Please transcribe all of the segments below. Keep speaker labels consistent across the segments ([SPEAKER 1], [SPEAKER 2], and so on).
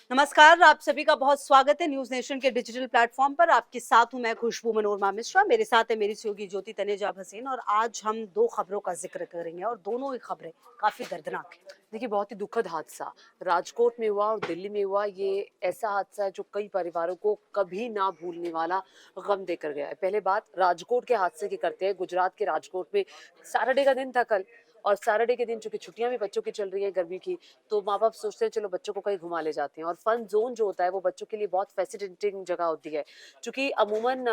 [SPEAKER 1] नमस्कार, आप सभी का बहुत स्वागत है न्यूज नेशन के डिजिटल प्लेटफॉर्म पर। आपके साथ हूं मैं खुशबू मनोरमा मिश्रा, मेरे साथ है मेरी सहयोगी ज्योति तनेजा भसीन और आज हम दो खबरों का जिक्र करेंगे और दोनों ही खबरें काफी दर्दनाक है।
[SPEAKER 2] देखिए, बहुत ही दुखद हादसा राजकोट में हुआ और दिल्ली में हुआ। ये ऐसा हादसा है जो कई परिवारों को कभी ना भूलने वाला गम देकर गया है। पहले बात राजकोट के हादसे की करते हैं। गुजरात के राजकोट में सैटरडे का दिन था कल, और सैटरडे के दिन चूंकि छुट्टियां भी बच्चों की चल रही हैं गर्मी की, तो माँ बाप सोचते हैं चलो बच्चों को कहीं घुमा ले जाते हैं। और फन जोन जो होता है वो बच्चों के लिए बहुत फैसिनेटिंग जगह होती है, क्योंकि अमूमन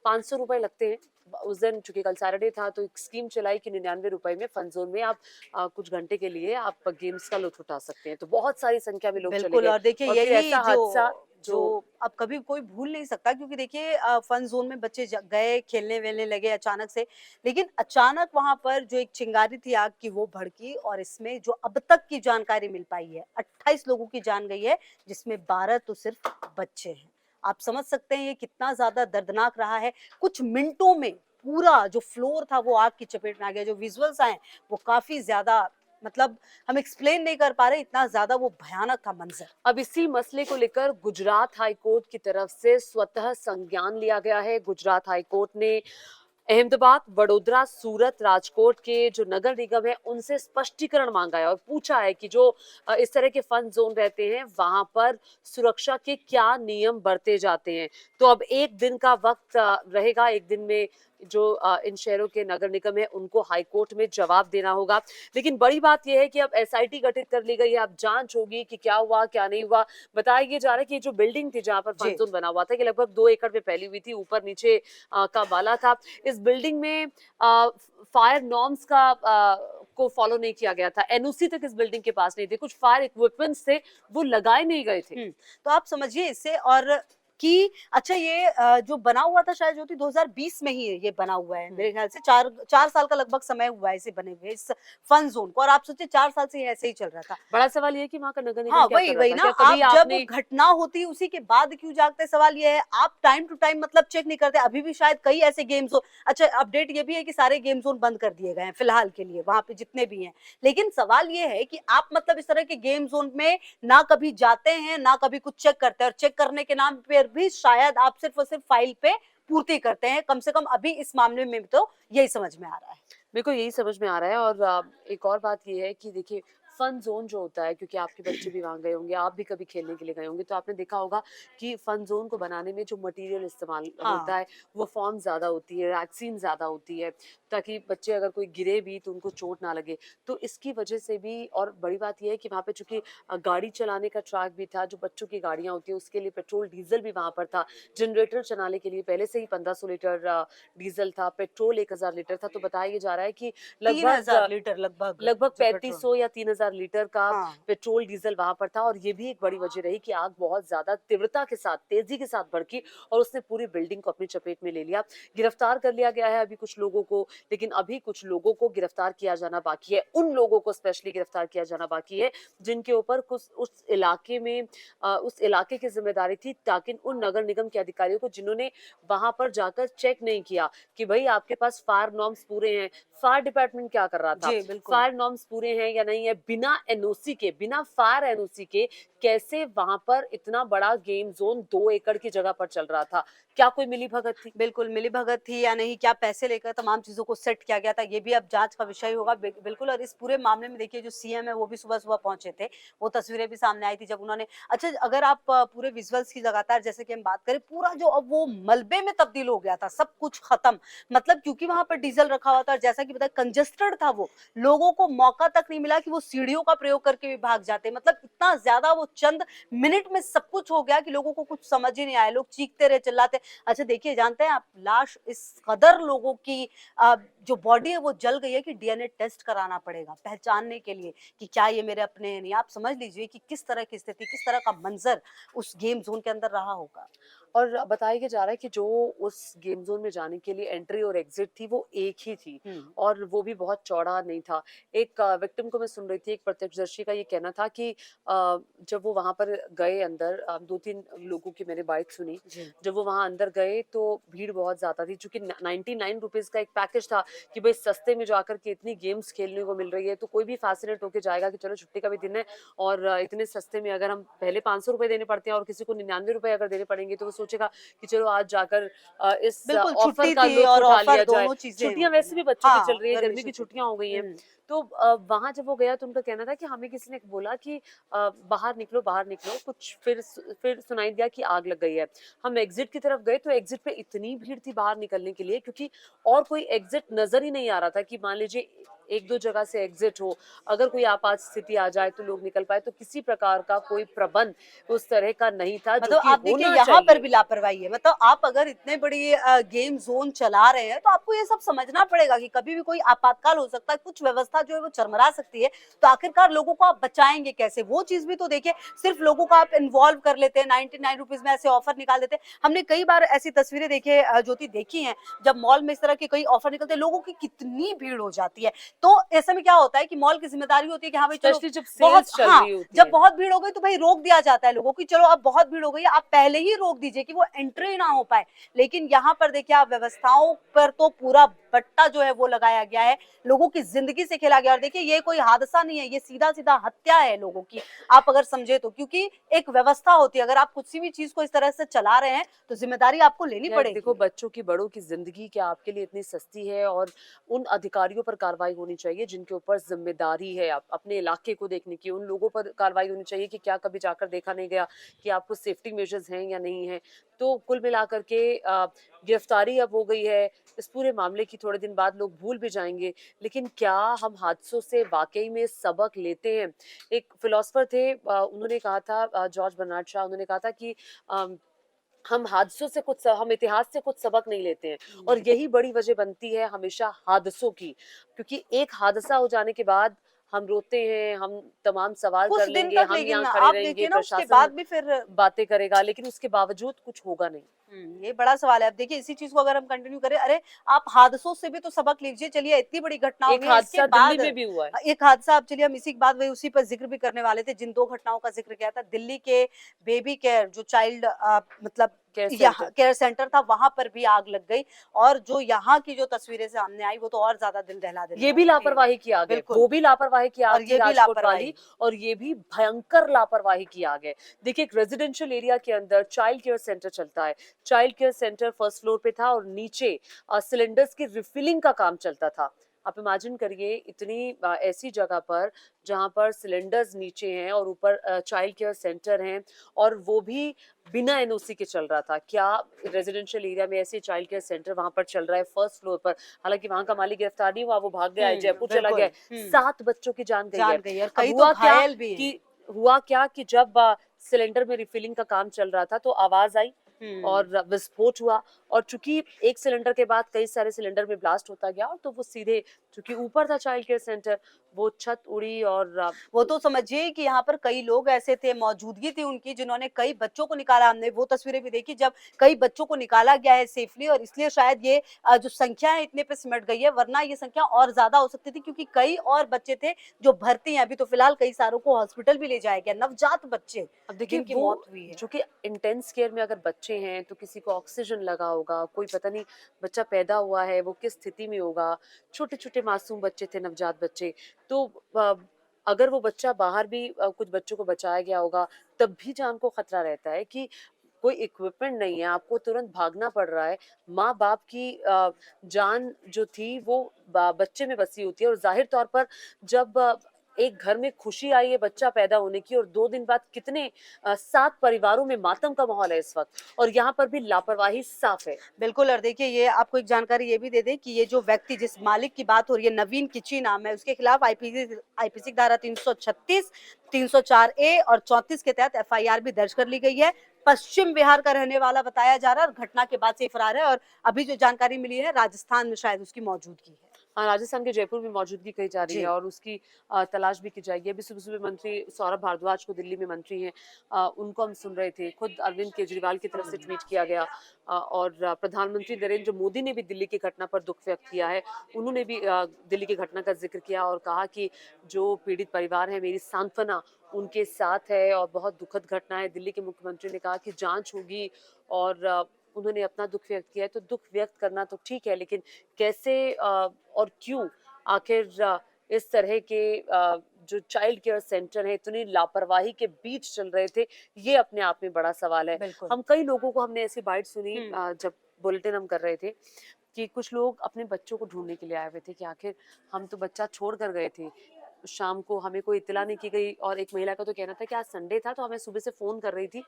[SPEAKER 2] 500 रुपए लगते हैं। उस दिन चूंकि कल सैटरडे था तो एक स्कीम चलाई कि 99 रुपए में फन जोन में आप कुछ घंटे के लिए आप गेम्स का लुत्फ उठा सकते हैं। तो बहुत सारी संख्या में लोग चले
[SPEAKER 1] बिल्कुल,
[SPEAKER 2] गए,
[SPEAKER 1] और देखिए
[SPEAKER 2] और फिर
[SPEAKER 1] यही
[SPEAKER 2] ऐसा
[SPEAKER 1] जो
[SPEAKER 2] हादसा
[SPEAKER 1] जो
[SPEAKER 2] जो
[SPEAKER 1] अब कभी कोई भूल नहीं सकता, क्योंकि देखिए फन जोन में बच्चे गए, खेलने वेलने लगे अचानक से। लेकिन अचानक वहां पर जो एक चिंगारी थी आग की वो भड़की, और इसमें जो अब तक की जानकारी मिल पाई है 28 लोगों की जान गई है, जिसमें 12 तो सिर्फ बच्चे हैं। आप समझ सकते हैं ये कितना ज्यादा दर्दनाक रहा है। कुछ मिनटों में पूरा जो फ्लोर था वो आग की चपेट में आ गया। जो विजुअल्स आए वो काफी ज्यादा, मतलब हम एक्सप्लेन नहीं कर पा रहे, इतना ज्यादा वो भयानक था मंजर।
[SPEAKER 2] अब इसी मसले को लेकर गुजरात हाई कोर्ट की तरफ से स्वतः संज्ञान लिया गया है। गुजरात हाई कोर्ट ने अहमदाबाद, वडोदरा, सूरत, राजकोट के जो नगर निगम है उनसे स्पष्टीकरण मांगा है और पूछा है कि जो इस तरह के फन जोन रहते हैं वहां पर सुरक्षा के क्या नियम बरते जाते हैं। तो अब एक दिन का वक्त रहेगा। एक दिन में जो इन शहरों के नगर निगम है उनको हाई कोर्ट में जवाब देना होगा। लेकिन बड़ी बात यह है कि अब एसआईटी गठित कर ली गई है। अब जांच होगी कि क्या हुआ क्या नहीं हुआ। बताया ये जा रहा है कि ये जो बिल्डिंग थी जहां पर फन
[SPEAKER 1] जी।
[SPEAKER 2] जोन बना हुआ था, कि लगभग 2 एकड़ में फैली हुई थी, ऊपर नीचे का बाला था। इस बिल्डिंग में फायर नॉर्म्स का को फॉलो नहीं किया गया था। एनओसी तक इस बिल्डिंग के पास नहीं थे। कुछ फायर इक्विपमेंट्स थे वो लगाए नहीं गए थे।
[SPEAKER 1] तो आप समझिए इससे, और कि अच्छा ये जो बना हुआ था शायद ज्योति 2020 में ही ये बना हुआ है मेरे ख्याल से। चार चार साल का लगभग समय हुआ है इसे बने हुए इस फन जोन को, और आप सोचिए 4 साल से ये ऐसे ही चल रहा था।
[SPEAKER 2] बड़ा सवाल ये है कि वहां का नगर निगम
[SPEAKER 1] हाँ,
[SPEAKER 2] क्या
[SPEAKER 1] वही
[SPEAKER 2] कर रहा
[SPEAKER 1] वही
[SPEAKER 2] था।
[SPEAKER 1] ना,
[SPEAKER 2] क्या कभी
[SPEAKER 1] आप जब
[SPEAKER 2] आपने
[SPEAKER 1] घटना होती उसी के बाद क्यों जागते, सवाल ये है। आप टाइम टू टाइम मतलब चेक नहीं करते। अभी भी शायद कई ऐसे गेम जोन, अच्छा अपडेट ये भी है कि सारे गेम जोन बंद कर दिए गए हैं फिलहाल के लिए वहां पे जितने भी हैं। लेकिन सवाल ये है कि आप मतलब इस तरह के गेम जोन में ना कभी जाते हैं ना कभी कुछ चेक करते हैं, और चेक करने के नाम पर भी शायद आप सिर्फ और सिर्फ फाइल पे पूर्ति करते हैं। कम से कम अभी इस मामले में तो यही समझ में आ रहा है।
[SPEAKER 2] मेरे को यही समझ में आ रहा है। और एक और बात ये है कि देखिए, फन जोन जो होता है, क्योंकि आपके बच्चे भी वहां गए होंगे, आप भी कभी खेलने के लिए गए होंगे, तो आपने देखा होगा कि फन जोन को बनाने में जो मटेरियल इस्तेमाल
[SPEAKER 1] हाँ।
[SPEAKER 2] होता है वो फॉर्म ज्यादा होती है, वैक्सीन ज्यादा होती है, ताकि बच्चे अगर कोई गिरे भी तो उनको चोट ना लगे। तो इसकी वजह से भी, और बड़ी बात यह है कि वहां पे चूंकि गाड़ी चलाने का ट्रैक भी था, जो बच्चों की गाड़ियां होती है उसके लिए पेट्रोल डीजल भी वहां पर था। जनरेटर चलाने के लिए पहले से ही 1500 लीटर डीजल था, पेट्रोल 1000 लीटर था। तो बताया ये जा रहा है कि
[SPEAKER 1] तीन
[SPEAKER 2] लगभग
[SPEAKER 1] हजार लीटर लगभग
[SPEAKER 2] लगभग
[SPEAKER 1] जो पेट्रोल।
[SPEAKER 2] 3500 या 3000 लीटर का
[SPEAKER 1] हाँ।
[SPEAKER 2] पेट्रोल डीजल वहां पर था। और ये भी एक बड़ी वजह रही कि आग बहुत ज्यादा तीव्रता के साथ, तेजी के साथ भड़की और उसने पूरी बिल्डिंग को अपनी चपेट में ले लिया। गिरफ्तार कर लिया गया है अभी कुछ लोगों को, लेकिन अभी कुछ लोगों को गिरफ्तार किया जाना बाकी है। उन लोगों को स्पेशली गिरफ्तार किया जाना बाकी है जिनके ऊपर कुछ उस इलाके में उस इलाके की जिम्मेदारी थी, ताकि उन नगर निगम के अधिकारियों को जिन्होंने वहां पर जाकर चेक नहीं किया कि भाई आपके पास फायर नॉर्म्स पूरे हैं। फायर डिपार्टमेंट क्या कर रहा था,
[SPEAKER 1] जी बिल्कुल।
[SPEAKER 2] फायर नॉर्म्स पूरे हैं या नहीं है, बिना एनओसी के, बिना फायर एनओसी के कैसे वहां पर इतना बड़ा गेम जोन 2 एकड़ की जगह पर चल रहा था। क्या कोई मिली भगत थी?
[SPEAKER 1] बिल्कुल, मिलीभगत थी या नहीं, क्या पैसे लेकर तमाम चीज़ों को सेट किया गया था, ये भी अब जाँच का विषय होगा। बिल्कुल, और इस पूरे मामले में देखिए जो सीएम है वो भी सुबह-सुबह पहुँचे थे। वो तस्वीरें भी सामने आई थी जब उन्होंने, अच्छा अगर आप पूरे विजुअल्स की लगातार जैसे कि हम बात करें, पूरा जो अब वो मलबे में तब्दील हो गया था, सब कुछ खत्म। मतलब क्योंकि वहाँ पर डीज़ल रखा हुआ था और जैसा कि बताया कंजेस्टेड था वो, लोगों को मौका तक नहीं मिला कि वो सीढ़ियों का प्रयोग करके भी भाग जाते। मतलब इतना ज़्यादा वो चंद मिनट में सब कुछ हो गया कि लोगों को कुछ समझ ही नहीं आया। लोग चीखते रहे, चिल्लाते। अच्छा देखिए, जानते हैं आप, लाश इस कदर लोगों की जो बॉडी है वो जल गई है कि डीएनए टेस्ट कराना पड़ेगा पहचानने के लिए कि क्या ये मेरे अपने हैं। नहीं, आप समझ लीजिए कि किस तरह की स्थिति, किस तरह का मंजर उस गेम जोन के अंदर रहा होगा।
[SPEAKER 2] और बताया ये जा रहा है कि जो उस गेम जोन में जाने के लिए एंट्री और एग्जिट थी वो एक ही थी, और वो भी बहुत चौड़ा नहीं था। एक विक्टिम को मैं सुन रही थी, एक प्रत्यक्षदर्शी का ये कहना था कि जब वो वहां पर गए अंदर, 2-3 लोगों की मैंने बाइट सुनी।
[SPEAKER 1] जी।
[SPEAKER 2] जब वो वहां अंदर गए तो भीड़ बहुत ज्यादा थी, चूंकि 99 रुपीज का एक पैकेज था कि भाई सस्ते में जाकर के इतनी गेम्स खेलने को मिल रही है, तो कोई भी फैसिनेट होके जाएगा कि चलो छुट्टी का भी दिन है, और इतने सस्ते में अगर हम पहले 500 रुपए देने पड़ते हैं और किसी को 99 रुपए अगर देने पड़ेंगे, तो वो सोचेगा कि चलो आज जाकर इस
[SPEAKER 1] बिल्कुल
[SPEAKER 2] ऑफर
[SPEAKER 1] छुट्टी
[SPEAKER 2] का
[SPEAKER 1] थी
[SPEAKER 2] लुत्फ
[SPEAKER 1] और
[SPEAKER 2] उठा
[SPEAKER 1] ऑफर
[SPEAKER 2] लिया जाए।
[SPEAKER 1] दोनों चीजें हो
[SPEAKER 2] छुट्टियां
[SPEAKER 1] गई
[SPEAKER 2] वैसे
[SPEAKER 1] हैं।
[SPEAKER 2] भी बच्चों की चल
[SPEAKER 1] हाँ,
[SPEAKER 2] रही है,
[SPEAKER 1] गर्मी
[SPEAKER 2] गर्मी की
[SPEAKER 1] छुट्टी
[SPEAKER 2] छुट्टियां हो गई
[SPEAKER 1] थी।
[SPEAKER 2] हैं। तो वहां जब वो गया तो उनका कहना था कि हमें किसी ने बोला कि बाहर निकलो, बाहर निकलो, कुछ फिर सुनाई दिया कि आग लग गई है। हम एग्जिट की तरफ गए तो एग्जिट पे इतनी भीड़ थी बाहर निकलने के लिए, क्योंकि और कोई एग्जिट नजर ही नहीं आ रहा था कि मान लीजिए एक दो जगह से एग्जिट हो, अगर कोई आपात स्थिति आ जाए तो लोग निकल पाए। तो किसी प्रकार का कोई प्रबंध उस तरह का नहीं था जो
[SPEAKER 1] मतलब
[SPEAKER 2] कि
[SPEAKER 1] आप देखिए
[SPEAKER 2] होना
[SPEAKER 1] यहाँ पर
[SPEAKER 2] चाहिए।
[SPEAKER 1] भी लापरवाही है। मतलब आप अगर इतने बड़ी गेम जोन चला रहे हैं तो आपको ये सब समझना पड़ेगा कि कभी भी कोई आपातकाल हो सकता है, कुछ व्यवस्था जो है वो चरमरा सकती है। तो आखिरकार लोगों को आप बचाएंगे कैसे, वो चीज भी तो देखिए। सिर्फ लोगों को आप इन्वॉल्व कर लेते हैं, 99 रुपीज में ऐसे ऑफर निकाल देते हैं। हमने कई बार ऐसी तस्वीरें देखिए ज्योति देखी हैं, जब मॉल में इस तरह के कई ऑफर निकलते हैं, लोगों की कितनी भीड़ हो जाती है। तो ऐसे में क्या होता है कि मॉल की जिम्मेदारी होती है कि हाँ भाई चलो,
[SPEAKER 2] स्पेशली जब
[SPEAKER 1] बहुत,
[SPEAKER 2] सेल्स चल
[SPEAKER 1] हाँ,
[SPEAKER 2] रही होती
[SPEAKER 1] जब
[SPEAKER 2] है।
[SPEAKER 1] बहुत भीड़ हो गई तो भाई रोक दिया जाता है लोगों की, चलो अब बहुत भीड़ हो गई है, आप पहले ही रोक दीजिए कि वो एंट्री ना हो पाए। लेकिन यहाँ पर देखिए आप व्यवस्थाओं पर तो पूरा बट्टा जो है वो लगाया गया है, लोगों की जिंदगी से खेला गया। और देखिए ये कोई हादसा नहीं है, ये सीधा सीधा हत्या है लोगों की, आप अगर समझे तो। क्योंकि एक व्यवस्था होती है, अगर आप किसी भी चीज को इस तरह से चला रहे हैं तो जिम्मेदारी आपको लेनी
[SPEAKER 2] यार देखो,
[SPEAKER 1] पड़ेगी।
[SPEAKER 2] बच्चों की, बड़ों की जिंदगी क्या आपके लिए इतनी सस्ती है? और उन अधिकारियों पर कार्रवाई होनी चाहिए जिनके ऊपर जिम्मेदारी है आप अपने इलाके को देखने की। उन लोगों पर कार्रवाई होनी चाहिए कि क्या कभी जाकर देखा नहीं गया कि आपको सेफ्टी मेजर्स हैं या नहीं है। तो कुल मिलाकर के गिरफ्तारी अब हो गई है। इस पूरे मामले की थोड़े दिन बाद लोग भूल भी जाएंगे, लेकिन क्या हम हादसों से वाकई में सबक लेते हैं? एक फिलोसफर थे, उन्होंने कहा था, जॉर्ज बर्नार्ड शॉ, उन्होंने कहा था कि हम हादसों से हम इतिहास से कुछ सबक नहीं लेते हैं, और यही बड़ी वजह बनती है हमेशा हादसों की। क्योंकि एक हादसा हो जाने के बाद हम रोते हैं, हम तमाम सवाल
[SPEAKER 1] कुछ
[SPEAKER 2] कर
[SPEAKER 1] दिन
[SPEAKER 2] लेंगे,
[SPEAKER 1] तक,
[SPEAKER 2] हम
[SPEAKER 1] लेकिन
[SPEAKER 2] यहाँ खड़े
[SPEAKER 1] आप
[SPEAKER 2] रहेंगे,
[SPEAKER 1] देखिए ना उसके
[SPEAKER 2] प्रशासन
[SPEAKER 1] बाद भी फिर
[SPEAKER 2] बातें करेगा, लेकिन उसके बावजूद कुछ होगा नहीं।
[SPEAKER 1] ये बड़ा सवाल है। अब देखिए इसी चीज को अगर हम कंटिन्यू करें, अरे आप हादसों से भी तो सबक लीजिए। चलिए इतनी बड़ी घटना हो
[SPEAKER 2] एक
[SPEAKER 1] गई है, इसके
[SPEAKER 2] हादसा दिल्ली
[SPEAKER 1] बाद
[SPEAKER 2] में भी हुआ है।
[SPEAKER 1] एक हादसा, अब चलिए हम इसी के बाद वही उसी पर जिक्र भी करने वाले थे, जिन दो घटनाओं का जिक्र किया था। दिल्ली के बेबी केयर जो चाइल्ड मतलब
[SPEAKER 2] केयर
[SPEAKER 1] यहाँ
[SPEAKER 2] सेंटर।
[SPEAKER 1] केयर सेंटर था, वहां पर भी आग लग गई। और जो यहाँ की जो तस्वीरें सामने आई वो तो और ज्यादा दिल दहला देने
[SPEAKER 2] ये भी
[SPEAKER 1] वाली थी।
[SPEAKER 2] लापरवाही की आग है,
[SPEAKER 1] बिल्कुल।
[SPEAKER 2] वो भी लापरवाही की आग
[SPEAKER 1] और
[SPEAKER 2] थी
[SPEAKER 1] ये भी
[SPEAKER 2] राजकोट वाली,
[SPEAKER 1] लापरवाही।
[SPEAKER 2] और ये भी भयंकर लापरवाही की आग है। देखिए, एक रेजिडेंशियल एरिया के अंदर चाइल्ड केयर सेंटर चलता है। Child care centre first floor पे था, और नीचे सिलेंडर्स की रिफिलिंग का काम चलता था। आप इमेजिन करिए, इतनी ऐसी जगह पर जहां पर सिलेंडर्स नीचे हैं और ऊपर चाइल्ड केयर सेंटर हैं, और वो भी बिना एनओसी के चल रहा था। क्या रेजिडेंशियल एरिया में ऐसे चाइल्ड केयर सेंटर वहां पर चल रहा है फर्स्ट फ्लोर पर? हालांकि वहां का मालिक गिरफ्तार नहीं हुआ, वो भाग गया है, जयपुर चला गया
[SPEAKER 1] बिल्कुल।
[SPEAKER 2] है। 7 बच्चों की जान गई है।
[SPEAKER 1] जान गई और
[SPEAKER 2] अब
[SPEAKER 1] कई तो घायल भी हैं।
[SPEAKER 2] हुआ क्या कि जब सिलेंडर में रिफिलिंग का काम चल रहा था तो आवाज आई
[SPEAKER 1] हम्म।
[SPEAKER 2] और विस्फोट हुआ। और चूंकि एक सिलेंडर के बाद कई सारे सिलेंडर में ब्लास्ट होता गया, और तो वो सीधे, चूंकि ऊपर था चाइल्ड केयर सेंटर, वो छत उड़ी। और
[SPEAKER 1] वो तो समझिए कि यहाँ पर कई लोग ऐसे थे, मौजूदगी थी उनकी, जिन्होंने कई बच्चों को निकाला। हमने वो तस्वीरें भी देखी जब कई बच्चों को निकाला गया है सेफली, और इसलिए शायद ये जो संख्या है इतने पे सिमट गई है, वरना ये संख्या और ज्यादा हो सकती थी, क्योंकि कई और बच्चे थे जो भर्ती हैं। अभी तो फिलहाल कई सारों को हॉस्पिटल भी ले जाया गया, नवजात बच्चे
[SPEAKER 2] अब देखिए,
[SPEAKER 1] जिनकी
[SPEAKER 2] वो
[SPEAKER 1] मौत हुई है।
[SPEAKER 2] जो कि इंटेंस केयर में अगर बच्चे हैं तो किसी को ऑक्सीजन लगा होगा, कोई पता नहीं बच्चा पैदा हुआ है वो किस स्थिति में होगा। छोटे छोटे मासूम बच्चे थे, नवजात बच्चे। तो अगर वो बच्चा बाहर भी, कुछ बच्चों को बचाया गया होगा, तब भी जान को खतरा रहता है कि कोई इक्विपमेंट नहीं है, आपको तुरंत भागना पड़ रहा है। माँ बाप की जान जो थी वो बच्चे में बसी होती है। और जाहिर तौर पर जब एक घर में खुशी आई है बच्चा पैदा होने की, और 2 दिन बाद कितने 7 परिवारों में मातम का माहौल है इस वक्त, और यहाँ पर भी लापरवाही साफ है।
[SPEAKER 1] बिल्कुल। और देखिए ये आपको एक जानकारी ये भी दे दें कि ये जो व्यक्ति, जिस मालिक की बात हो रही है, नवीन किची नाम है, उसके खिलाफ आईपीसी की धारा 336, 304 ए और 34 के तहत एफआईआर भी दर्ज कर ली गई है। पश्चिम बिहार का रहने वाला बताया जा रहा है और घटना के बाद से फरार है। और अभी जो जानकारी मिली है, राजस्थान में शायद उसकी मौजूदगी है।
[SPEAKER 2] हाँ, राजस्थान के जयपुर में मौजूदगी कही जा रही है
[SPEAKER 1] जी।
[SPEAKER 2] और उसकी तलाश भी की जाएगी। अभी सुबह-सुबह मंत्री सौरभ भारद्वाज को दिल्ली में मंत्री हैं उनको हम सुन रहे थे। खुद अरविंद केजरीवाल की तरफ से ट्वीट किया गया और प्रधानमंत्री नरेंद्र मोदी ने भी दिल्ली की घटना पर दुःख व्यक्त किया है। उन्होंने भी दिल्ली की घटना का ज़िक्र किया और कहा कि जो पीड़ित परिवार है, मेरी सांत्वना उनके साथ है और बहुत दुखद घटना है। दिल्ली के मुख्यमंत्री ने कहा कि जाँच होगी और उन्होंने अपना दुःख व्यक्त किया है। तो दुःख व्यक्त करना तो ठीक है, लेकिन कैसे और क्यों आखिर इस तरह के जो चाइल्ड केयर सेंटर है इतनी लापरवाही के बीच चल रहे थे, ये अपने आप में बड़ा सवाल है।
[SPEAKER 1] बिल्कुल।
[SPEAKER 2] हम कई लोगों को हमने ऐसी बाइट सुनी
[SPEAKER 1] हुँ।
[SPEAKER 2] जब बुलेटिन हम कर रहे थे कि कुछ लोग अपने बच्चों को ढूंढने के लिए आए हुए थे कि आखिर हम तो बच्चा छोड़ कर गए थे, शाम को हमें कोई इत्तला नहीं की गई। और एक महिला का तो कहना था कि आज संडे था तो हमें सुबह से फोन कर रही थी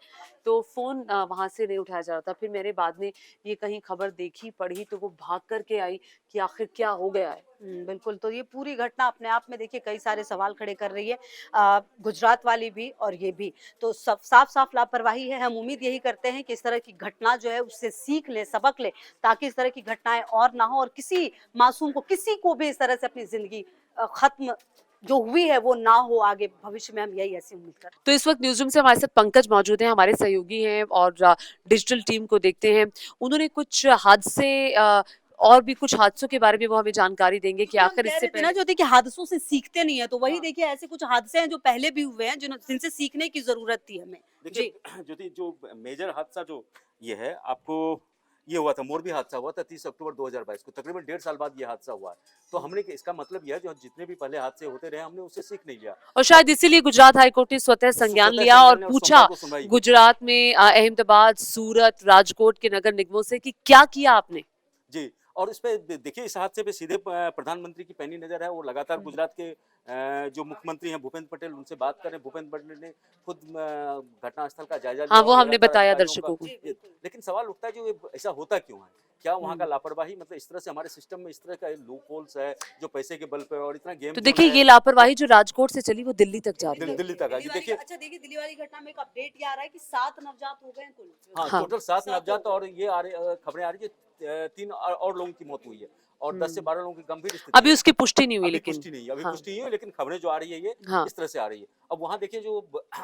[SPEAKER 2] तो फोन वहां से नहीं उठाया जा रहा था। फिर मैंने बाद में ये कहीं खबर देखी पढ़ी तो वो भाग करके आई कि आखिर क्या हो गया है।
[SPEAKER 1] बिल्कुल, तो ये पूरी घटना अपने आप में देखिए कई सारे सवाल खड़े कर रही है। गुजरात वाली भी और ये भी। तो सब साफ-साफ लापरवाही है। हम उम्मीद यही करते हैं कि इस तरह की घटना जो है उससे सीख लें, सबक लें, ताकि इस तरह की घटनाएँ और ना हो और किसी मासूम को, किसी को भी इस तरह से अपनी ज़िंदगी खत्म जो हुई है वो ना हो आगे भविष्य में, हम यही ऐसी उम्मीद करते हैं।
[SPEAKER 2] तो इस वक्त न्यूज रूम से हमारे साथ पंकज मौजूद हैं, हमारे सहयोगी हैं और डिजिटल टीम को देखते हैं। उन्होंने कुछ हादसे और भी कुछ हादसों के बारे में वो हमें जानकारी देंगे कि
[SPEAKER 1] हम
[SPEAKER 2] आखिर
[SPEAKER 1] कह
[SPEAKER 2] इससे
[SPEAKER 1] रहे थे ना
[SPEAKER 2] पहले
[SPEAKER 1] जो देखिए हादसों से सीखते नहीं है, तो वही
[SPEAKER 3] हाँ।
[SPEAKER 1] देखिए ऐसे कुछ हादसे हैं जो पहले भी हुए हैं जिनसे सीखने की जरूरत थी हमें।
[SPEAKER 3] देखिए
[SPEAKER 1] जी।
[SPEAKER 3] ज्योति, जो मेजर हादसा जो ये है, आपको ये हुआ था, मोरबी हादसा हुआ था 30 अक्टूबर 2022 को, तकरीबन 1.5 साल बाद ये हादसा हुआ है। तो हमने इसका मतलब यह है, जो जितने भी पहले हादसे होते रहे हमने उससे सीख नहीं लिया।
[SPEAKER 2] और शायद इसीलिए गुजरात हाईकोर्ट ने स्वतः संज्ञान
[SPEAKER 3] स्वतः
[SPEAKER 2] लिया और
[SPEAKER 3] संज्ञान ने
[SPEAKER 2] पूछा
[SPEAKER 3] सोमवार को सुनवाई हुई।
[SPEAKER 2] गुजरात में अहमदाबाद, सूरत, राजकोट के नगर निगमों से कि क्या किया आपने।
[SPEAKER 3] जी, और इस पे देखिए, इस हादसे पे सीधे प्रधानमंत्री की पैनी नज़र है। वो लगातार गुजरात के जो मुख्यमंत्री हैं भूपेंद्र पटेल, उनसे बात कर रहे हैं। भूपेंद्र पटेल ने खुद घटनास्थल का जायजा लिया
[SPEAKER 2] हाँ, वो
[SPEAKER 3] और
[SPEAKER 2] हमने
[SPEAKER 3] लगातार
[SPEAKER 2] बताया
[SPEAKER 3] अधिकारियों
[SPEAKER 2] दर्शकों को।
[SPEAKER 1] जी,
[SPEAKER 3] ये
[SPEAKER 1] बिल्कुल।
[SPEAKER 3] लेकिन सवाल उठता है, जो ये ऐसा होता क्यों है? क्या वहाँ का लापरवाही, मतलब इस तरह से हमारे सिस्टम में इस तरह का लूप होल्स है, जो पैसे के बल पे, और इतना गेम
[SPEAKER 2] तो
[SPEAKER 3] जोन
[SPEAKER 2] देखिए
[SPEAKER 3] है।
[SPEAKER 2] ये लापरवाही जो राजकोट से चली वो दिल्ली तक जा रही है।
[SPEAKER 3] दिल्ली तक आएगी। देखिए,
[SPEAKER 1] अच्छा देखिए दिल्ली वाली घटना में एक अपडेट ये आ रहा है कि 7 नवजात हो गए हैं कुल।
[SPEAKER 3] हाँ,
[SPEAKER 2] हाँ।
[SPEAKER 3] टोटल 7
[SPEAKER 1] 7
[SPEAKER 3] नवजात,
[SPEAKER 1] हो
[SPEAKER 3] और ये खबरें आ रही है कि 3 और लोगों की मौत हुई है और 10 से 12 लोगों की गंभीर स्थिति
[SPEAKER 2] अभी
[SPEAKER 3] है।
[SPEAKER 2] उसकी पुष्टि नहीं हुई
[SPEAKER 3] अभी
[SPEAKER 2] लेकिन।
[SPEAKER 3] पुष्टि नहीं है,
[SPEAKER 2] हाँ।
[SPEAKER 3] पुष्टि नहीं हुई, लेकिन खबरें जो आ रही है ये
[SPEAKER 2] हाँ।
[SPEAKER 3] इस तरह से आ रही है। अब वहाँ देखिए, जो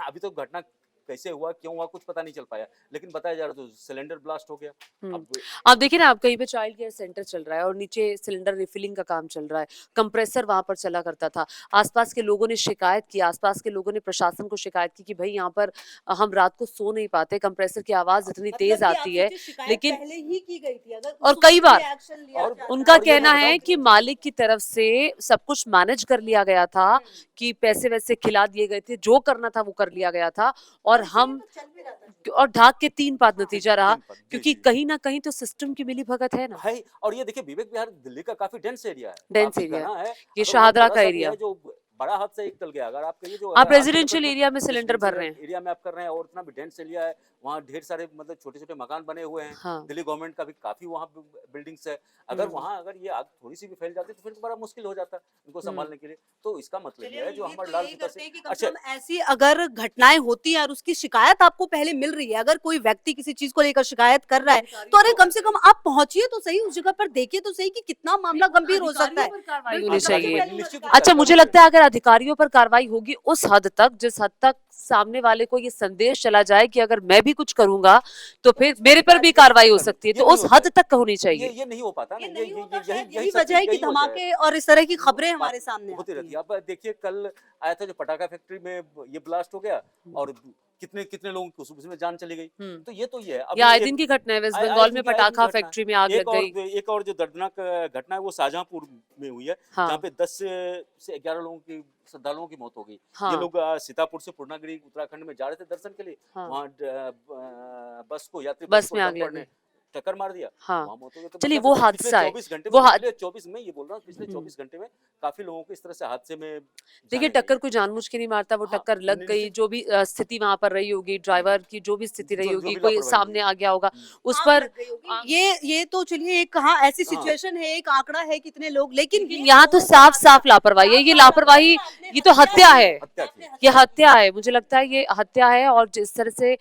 [SPEAKER 3] अभी तो घटना कैसे हुआ, क्यों हुआ, कुछ पता नहीं चल पाया, लेकिन बताया जा रहा था सिलेंडर ब्लास्ट हो गया। अब
[SPEAKER 2] आप देखिए ना, आप कहीं पे चाइल्ड केयर सेंटर चल रहा है और नीचे सिलेंडर रिफिलिंग का काम चल रहा है, कंप्रेसर वहां पर चला करता था। आसपास के लोगों ने शिकायत की, आसपास के लोगों ने प्रशासन को शिकायत की कि भाई यहाँ पर हम रात को सो नहीं पाते, कंप्रेसर की आवाज इतनी तेज
[SPEAKER 1] मतलब कि आप
[SPEAKER 2] आती है।
[SPEAKER 1] सोचिए शिकायत
[SPEAKER 2] लेकिन
[SPEAKER 1] पहले ही की गई थी, अगर
[SPEAKER 2] और
[SPEAKER 1] उस
[SPEAKER 2] कई
[SPEAKER 1] वक्त
[SPEAKER 2] बार
[SPEAKER 1] ये एक्शन लिया
[SPEAKER 3] और
[SPEAKER 1] जाता
[SPEAKER 2] उनका
[SPEAKER 3] और ये
[SPEAKER 2] कहना
[SPEAKER 3] मैं
[SPEAKER 2] है
[SPEAKER 3] बताऊं,
[SPEAKER 2] कि मालिक की तरफ से सब कुछ मैनेज कर लिया गया था, कि पैसे वैसे खिला दिए गए थे, जो करना था वो कर लिया गया था और हम
[SPEAKER 1] चल भी रहा था।
[SPEAKER 2] और ढाक के 3 पात नतीजा रहा,
[SPEAKER 3] 3 पद, जी,
[SPEAKER 2] क्योंकि
[SPEAKER 3] जी।
[SPEAKER 2] कहीं ना कहीं तो सिस्टम की मिली भगत है ना।
[SPEAKER 3] है। और ये देखिए, विवेक विहार दिल्ली का काफी डेंस एरिया है,
[SPEAKER 2] डेंस
[SPEAKER 3] काफी
[SPEAKER 2] एरिया है,
[SPEAKER 3] घना है।
[SPEAKER 2] ये
[SPEAKER 3] अगर वहाँ
[SPEAKER 2] शाहदरा
[SPEAKER 3] थोड़ा
[SPEAKER 2] का
[SPEAKER 3] सा भी
[SPEAKER 2] एरिया।
[SPEAKER 3] है, जो बड़ा हादसा एक टल गया। अगर आप कहिए, जो
[SPEAKER 2] आप
[SPEAKER 3] अगर 8
[SPEAKER 2] रेजिडेंशियल
[SPEAKER 3] किलोमीटर
[SPEAKER 2] एरिया में सिलेंडर भर रहे
[SPEAKER 3] रेजिडेंशियल
[SPEAKER 2] हैं।
[SPEAKER 3] एरिया में आप कर रहे हैं, और इतना भी डेंस एरिया है, वहाँ ढेर सारे मतलब छोटे-छोटे मकान बने हुए हैं।
[SPEAKER 2] हाँ।
[SPEAKER 3] दिल्ली गवर्नमेंट का भी काफी वहाँ बिल्डिंग्स है। अगर वहाँ अगर ये आग थोड़ी सी भी फैल जाती तो फिर तो बड़ा मुश्किल हो जाता इनको संभालने के लिए। तो इसका मतलब ये है, जो हमारे लाल किला से अच्छा,
[SPEAKER 1] ऐसी अगर घटनाएं होती हैं और उसकी शिकायत आपको पहले मिल रही है, अगर कोई व्यक्ति किसी चीज को लेकर शिकायत कर रहा है, तो अरे कम से कम आप पहुंचिए तो सही उस जगह पर, देखिए तो सही कि कितना मामला गंभीर हो सकता है।
[SPEAKER 2] कार्रवाई होनी चाहिए।
[SPEAKER 3] निश्चित रूप से
[SPEAKER 2] अच्छा, मुझे लगता है अगर अधिकारियों पर कार्रवाई होगी उस हद तक, जिस हद तक सामने वाले को ये संदेश चला जाए कि अगर मैं भी कुछ करूंगा तो फिर मेरे पर भी कार्रवाई हो सकती है,
[SPEAKER 3] ये
[SPEAKER 2] तो
[SPEAKER 3] नहीं
[SPEAKER 1] तो
[SPEAKER 2] उस
[SPEAKER 3] होता
[SPEAKER 2] हद
[SPEAKER 3] है।
[SPEAKER 2] तक होनी चाहिए।
[SPEAKER 3] ये नहीं हो पाता ना।
[SPEAKER 1] यही
[SPEAKER 3] यही
[SPEAKER 1] वजह है कि
[SPEAKER 3] यही वजह है।
[SPEAKER 1] धमाके और इस तरह की खबरें
[SPEAKER 3] बात
[SPEAKER 1] हमारे सामने
[SPEAKER 3] होती
[SPEAKER 1] आती
[SPEAKER 3] रहती
[SPEAKER 1] हैं।
[SPEAKER 3] है। अब देखिए, कल आया था जो पटाखा फैक्ट्री में ये ब्लास्ट हो गया, और कितने कितने लोगों की उसमें जान चली गई। तो ये है।
[SPEAKER 2] ये
[SPEAKER 3] अभी
[SPEAKER 2] आए दिन की घटना है, वेस्ट
[SPEAKER 3] आए
[SPEAKER 2] बंगाल
[SPEAKER 3] दिन
[SPEAKER 2] में
[SPEAKER 3] की आए दिन
[SPEAKER 2] पटाखा
[SPEAKER 3] की घटना है।
[SPEAKER 2] फैक्ट्री में आग लग गई।
[SPEAKER 3] एक और जो दर्दनाक घटना है वो शाहजहांपुर में हुई है,
[SPEAKER 2] हाँ।
[SPEAKER 3] जहाँ पे 10 से 11 लोगों की श्रद्धालुओं की मौत हो गई।
[SPEAKER 2] हाँ।
[SPEAKER 3] ये लोग सीतापुर से पूर्णागिरी उत्तराखंड में जा रहे थे दर्शन के लिए।
[SPEAKER 2] हाँ।
[SPEAKER 3] वहाँ बस को, यात्री
[SPEAKER 2] बस
[SPEAKER 3] को
[SPEAKER 2] में आग
[SPEAKER 3] डंपर
[SPEAKER 2] लग
[SPEAKER 3] ने
[SPEAKER 2] गई।
[SPEAKER 3] टक्कर मार दिया।
[SPEAKER 2] हाँ।
[SPEAKER 3] वहाँ मौत हो गई। तो
[SPEAKER 2] चलिए,
[SPEAKER 3] मतलब
[SPEAKER 2] वो
[SPEAKER 3] पिछले
[SPEAKER 2] हादसा है।
[SPEAKER 3] 24 घंटे
[SPEAKER 2] वो
[SPEAKER 3] में,
[SPEAKER 2] हा-
[SPEAKER 3] पिछले 24 में ये बोल रहा हूँ, पिछले 24 घंटे में काफी लोगों को इस तरह से हादसे में
[SPEAKER 2] देखिए,
[SPEAKER 3] जाने
[SPEAKER 2] टक्कर
[SPEAKER 3] गई
[SPEAKER 2] कोई जानबूझ के नहीं मारता, वो
[SPEAKER 3] हाँ,
[SPEAKER 2] टक्कर लग गई,
[SPEAKER 3] निश्चित
[SPEAKER 2] जो भी स्थिति वहां पर रही होगी, ड्राइवर की जो भी स्थिति रही
[SPEAKER 3] जो
[SPEAKER 2] होगी,
[SPEAKER 3] भी
[SPEAKER 2] कोई
[SPEAKER 3] लापरवाही
[SPEAKER 2] सामने
[SPEAKER 3] हुई।
[SPEAKER 2] आ गया होगा, उस
[SPEAKER 1] आग
[SPEAKER 2] पर
[SPEAKER 1] लग गई होगी। ये तो चलिए एक कहाँ ऐसी
[SPEAKER 3] हाँ।
[SPEAKER 1] सिचुएशन है, एक आंकड़ा है कितने लोग, लेकिन
[SPEAKER 2] लेकिन यहाँ तो साफ साफ लापरवाही है। ये लापरवाही, ये तो हत्या है।
[SPEAKER 3] हत्या की।
[SPEAKER 2] ये हत्या है, मुझे लगता है ये हत्या है। और जिस तरह से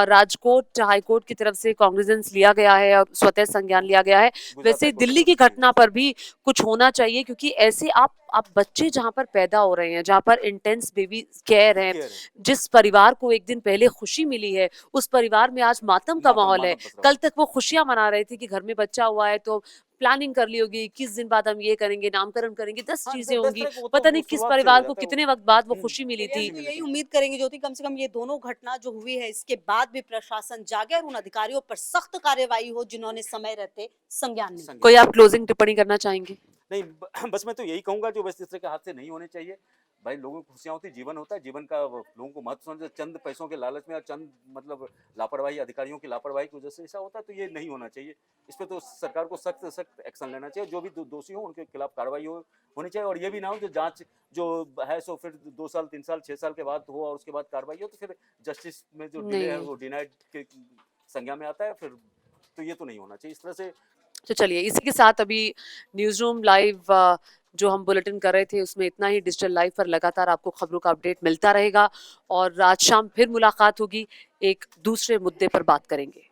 [SPEAKER 2] राजकोट हाईकोर्ट की तरफ से कॉग्निजेंस लिया गया गया है और स्वतः संज्ञान लिया गया है,
[SPEAKER 3] गुजरात
[SPEAKER 2] वैसे
[SPEAKER 3] हाई कोर्ट
[SPEAKER 2] दिल्ली की
[SPEAKER 3] जी।
[SPEAKER 2] घटना पर भी कुछ होना चाहिए, क्योंकि ऐसे आप बच्चे जहां पर पैदा हो रहे हैं, जहां पर इंटेंस बेबी केयर है,
[SPEAKER 3] केयर है,
[SPEAKER 2] जिस परिवार को एक दिन पहले खुशी मिली है, उस परिवार में आज मातम का
[SPEAKER 3] मातम
[SPEAKER 2] माहौल है।
[SPEAKER 3] मातम पसरा
[SPEAKER 2] कल
[SPEAKER 3] हुआ है।
[SPEAKER 2] तक वो खुशियां मना रहे थे कि घर में बच्चा हुआ है तो प्लानिंग कर ली होगी, 21 दिन बाद हम ये करेंगे, नामकरण करेंगे, 10
[SPEAKER 3] हाँ,
[SPEAKER 2] चीजें
[SPEAKER 3] 10
[SPEAKER 2] होंगी,
[SPEAKER 3] तरह के वो तो
[SPEAKER 2] पता
[SPEAKER 3] वो
[SPEAKER 2] नहीं किस
[SPEAKER 3] शुरुआत से हो
[SPEAKER 2] परिवार को
[SPEAKER 3] जाता है वो।
[SPEAKER 2] कितने वक्त बाद वो
[SPEAKER 3] हुँ,
[SPEAKER 2] खुशी मिली
[SPEAKER 1] चलिए
[SPEAKER 2] थी।
[SPEAKER 1] हम
[SPEAKER 3] खुशी
[SPEAKER 1] तो
[SPEAKER 3] मिली
[SPEAKER 1] यही
[SPEAKER 3] थी।
[SPEAKER 1] उम्मीद करेंगे ज्योति, कम से कम ये दोनों घटना जो हुई है इसके बाद भी प्रशासन जागे और उन अधिकारियों पर सख्त कार्रवाई हो जिन्होंने समय रहते संज्ञान नहीं लिया।
[SPEAKER 3] संज्ञान
[SPEAKER 2] कोई
[SPEAKER 3] लिया।
[SPEAKER 2] आप क्लोजिंग टिप्पणी करना चाहेंगे?
[SPEAKER 3] नहीं बस मैं तो यही कहूँगा जो बस इस तरह के हादसे नहीं होने चाहिए। भाई लोगों की खुशियाँ होती हैं, जीवन होता है, जीवन का लोगों को महत्व समझ चंद पैसों के लालच में और चंद मतलब लापरवाही अधिकारियों की लापरवाही की वजह से ऐसा होता है, तो ये नहीं होना चाहिए। इस पे तो सरकार को सख्त से सख्त एक्शन लेना चाहिए, जो भी दोषी हो उनके खिलाफ कार्रवाई होनी चाहिए, और ये भी ना हो जो जांच जो है सो फिर 2 साल 3 साल 6 साल के बाद हो और उसके बाद कार्रवाई हो, तो फिर जस्टिस में जो डिले है
[SPEAKER 2] नहीं,
[SPEAKER 3] वो डिनाइड के संज्ञा में आता है फिर, तो ये तो नहीं होना चाहिए इस तरह से।
[SPEAKER 2] तो चलिए इसी के साथ अभी न्यूज रूम लाइव जो हम बुलेटिन कर रहे थे उसमें इतना ही। डिजिटल लाइव पर लगातार आपको खबरों का अपडेट मिलता रहेगा और आज शाम फिर मुलाकात होगी, एक दूसरे मुद्दे पर बात करेंगे।